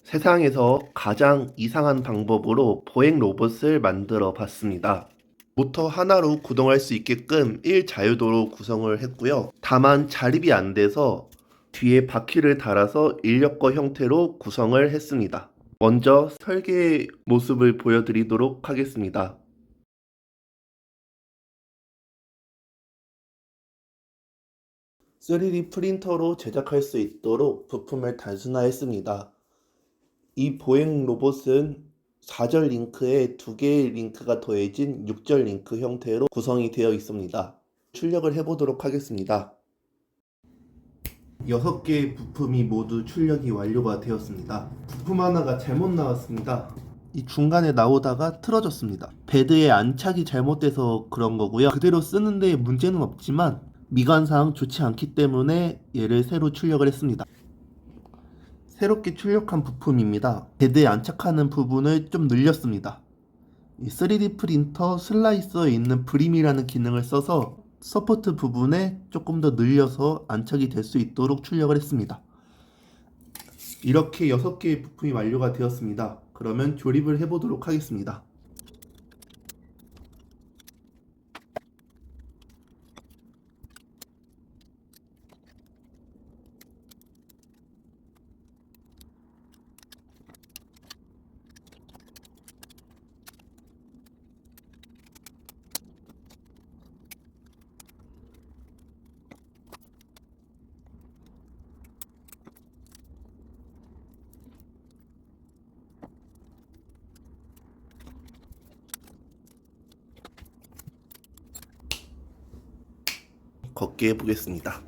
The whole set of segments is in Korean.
세상에서 가장 이상한 방법으로 보행 로봇을 만들어 봤습니다. 모터 하나로 구동할 수 있게끔 1자유도로 구성을 했고요. 다만 자립이 안 돼서 뒤에 바퀴를 달아서 인력거 형태로 구성을 했습니다. 먼저 설계 모습을 보여드리도록 하겠습니다. 3D 프린터로 제작할 수 있도록 부품을 단순화했습니다. 이 보행 로봇은 4절 링크에 2개의 링크가 더해진 6절 링크 형태로 구성이 되어 있습니다. 출력을 해보도록 하겠습니다. 6개의 부품이 모두 출력이 완료가 되었습니다. 부품 하나가 잘못 나왔습니다. 이 중간에 나오다가 틀어졌습니다. 베드의 안착이 잘못돼서 그런 거고요. 그대로 쓰는데 문제는 없지만 미관상 좋지 않기 때문에 얘를 새로 출력을 했습니다. 새롭게 출력한 부품입니다. 베드에 안착하는 부분을 좀 늘렸습니다. 이 3D 프린터 슬라이서에 있는 브림이라는 기능을 써서 서포트 부분에 조금 더 늘려서 안착이 될 수 있도록 출력을 했습니다. 이렇게 6개의 부품이 완료가 되었습니다. 그러면 조립을 해보도록 하겠습니다. 걷게 해보겠습니다.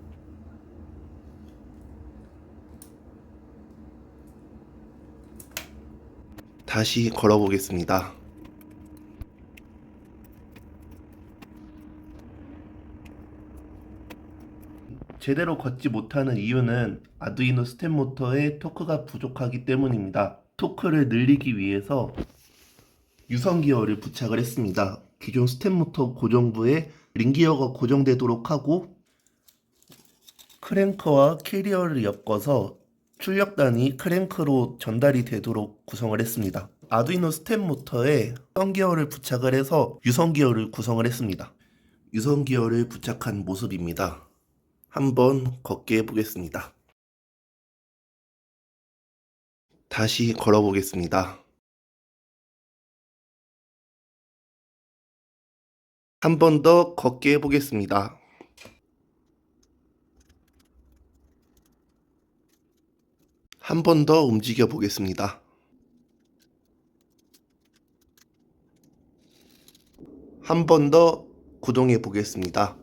다시 걸어보겠습니다. 제대로 걷지 못하는 이유는 아두이노 스텝 모터의 토크가 부족하기 때문입니다. 토크를 늘리기 위해서 유선 기어를 부착을 했습니다. 기존 스텝 모터 고정부에 링 기어가 고정되도록 하고 크랭크와 캐리어를 엮어서 출력단이 크랭크로 전달이 되도록 구성을 했습니다. 아두이노 스텝 모터에 유선 기어를 부착을 해서 유선 기어를 구성을 했습니다. 유선 기어를 부착한 모습입니다. 한번 걷게 해보겠습니다. 다시 걸어보겠습니다. 한 번 더 걷게 해보겠습니다. 한 번 더 움직여 보겠습니다. 한 번 더 구동해 보겠습니다.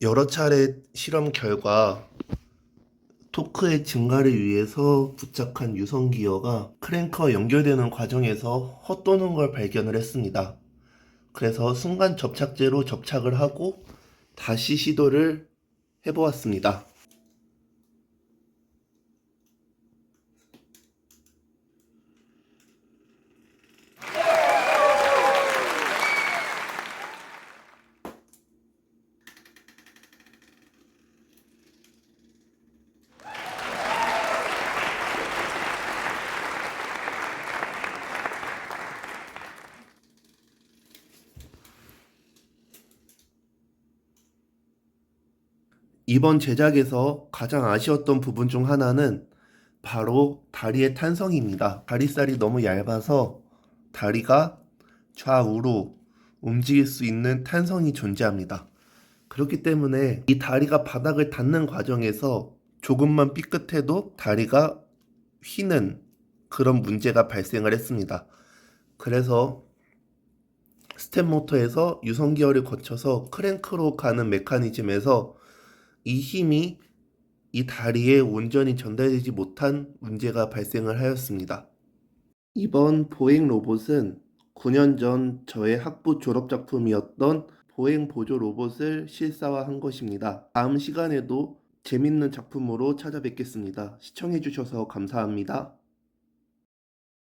여러 차례 실험 결과 토크의 증가를 위해서 부착한 유선 기어가 크랭크와 연결되는 과정에서 헛도는 걸 발견을 했습니다. 그래서 순간 접착제로 접착을 하고 다시 시도를 해보았습니다. 이번 제작에서 가장 아쉬웠던 부분 중 하나는 바로 다리의 탄성입니다. 다리살이 너무 얇아서 다리가 좌우로 움직일 수 있는 탄성이 존재합니다. 그렇기 때문에 이 다리가 바닥을 닿는 과정에서 조금만 삐끗해도 다리가 휘는 그런 문제가 발생을 했습니다. 그래서 스텝 모터에서 유선 기어를 거쳐서 크랭크로 가는 메커니즘에서 이 힘이 이 다리에 온전히 전달되지 못한 문제가 발생을 하였습니다. 이번 보행 로봇은 9년 전 저의 학부 졸업 작품이었던 보행 보조 로봇을 실사화한 것입니다. 다음 시간에도 재밌는 작품으로 찾아뵙겠습니다. 시청해주셔서 감사합니다.